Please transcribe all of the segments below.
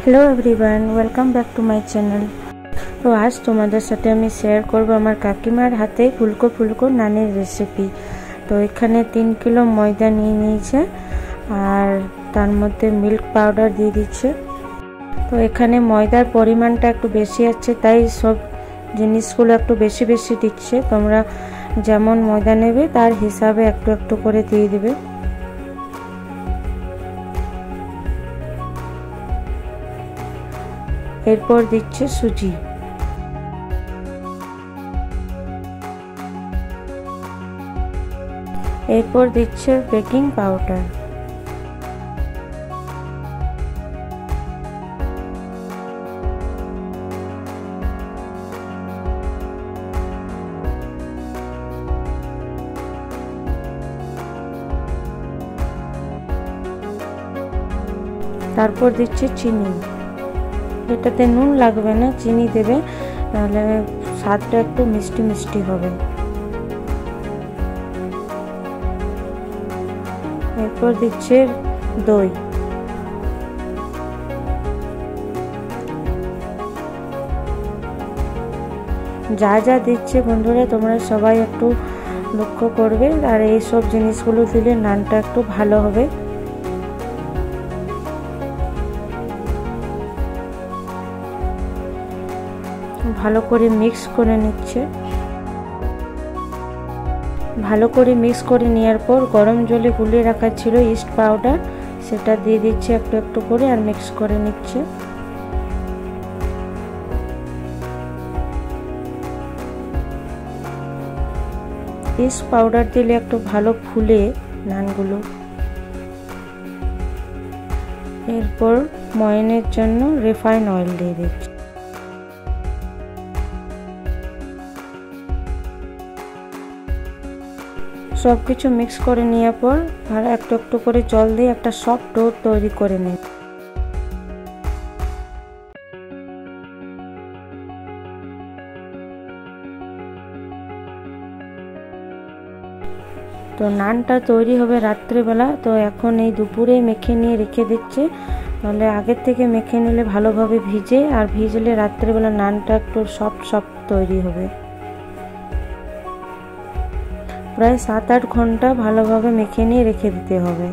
Hello everyone, welcome back to my channel. तो आज तुम्हारे साथे आमी शेयर करब आमार काकिमार हाथे फुलको फुलको नानेर रेसिपि। तो एखाने 3 किलो मयदा निये निয়েছে और तार मध्य मिल्क पाउडार दिए दिচ্ছে। तो एखाने मयदार परिमाणटा एकटु बेशी आछे ताई सब जिनिसगुलो एकटु बेशी बेशी दिচ্ছে। तोमरा जेमन मयदा नेबे तार हिसाबे एकटु एकटु करे दिए दिबे। एरपर दिচ্ছে सुजी, एरपर दिচ্ছে बेकिंग पाउडार, तारपर दिচ্ছে চিনি। এটাতে নুন লাগবে না, চিনি দেবে, তাহলে স্বাদটা একটু মিষ্টি মিষ্টি হবে। এরপর দিচ্ছে দই, যা যা দিচ্ছে বন্ধুরা তোমরা সবাই একটু লক্ষ্য করবে, আর এই সব জিনিসগুলো দিলে নানটা একটু ভালো হবে। ভালো করে মিক্স করে নিচ্ছে। ভালো করে মিক্স করে নেওয়ার পর গরম জলে গুলিয়ে রাখা ছিল ইস্ট পাউডার, সেটা দিয়ে দিচ্ছে একটু একটু করে আর মিক্স করে নিচ্ছে। ইস্ট পাউডার দিলে একটু ভালো ফুলে নানগুলো। এরপর ময়নের জন্য রিফাইন অয়েল দিয়ে দিচ্ছে। सब किछु मिक्स करे नेওয়ার पर আর একটু একটু করে জল দিয়ে একটা সফট ডো তৈরি করে নেব। তো নানটা তৈরি হবে রাত্রিবেলা, তো এখন এই দুপুরে মেখে নিয়ে রেখে দিচ্ছে। তাহলে আগের থেকে মেখে নিলে ভালোভাবে ভিজে, আর ভিজলে রাত্রিবেলা নানটা একটু সফট সফট তৈরি হবে। প্রায় 7-8 ঘন্টা ভালোভাবে মেখে নিয়ে রেখে দিতে হবে।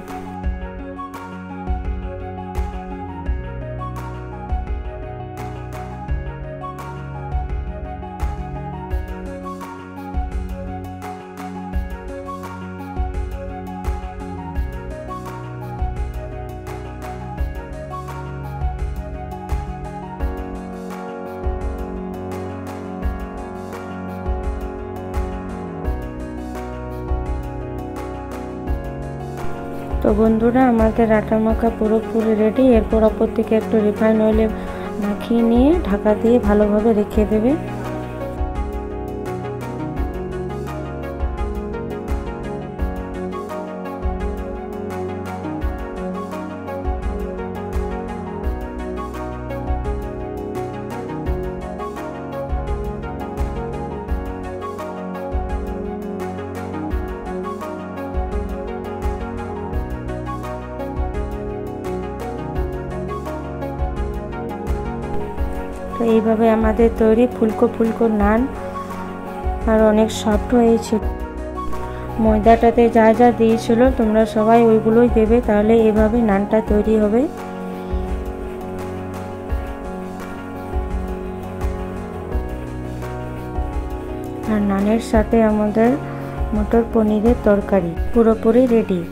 तो बंधुरा हमारे आटा माखा पुरोपुरी रेडी। एरपर अपर दिके एकटु रिफाइन ऑयले माखिए निये ढाका दिए भालोभाबे रेखे देबे। তো এইভাবে আমাদের তৈরি ফুলকো ফুলকো নান, আর অনেক সফট হয়েছিল। ময়দাটাতে যা যা দিয়েছিল তোমরা সবাই ওইগুলোই দেবে, তাহলে এইভাবে নানটা তৈরি হবে। আর নানের সাথে আমাদের মটর পনিরের তরকারি পুরোপুরি রেডি।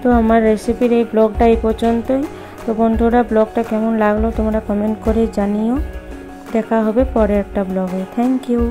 তো আমার রেসিপির এই ব্লগটা এই পর্যন্তই। তো বন্ধুরা ব্লগটা কেমন লাগলো তোমরা কমেন্ট করে জানিও। দেখা হবে পরে একটা ব্লগে। Thank you.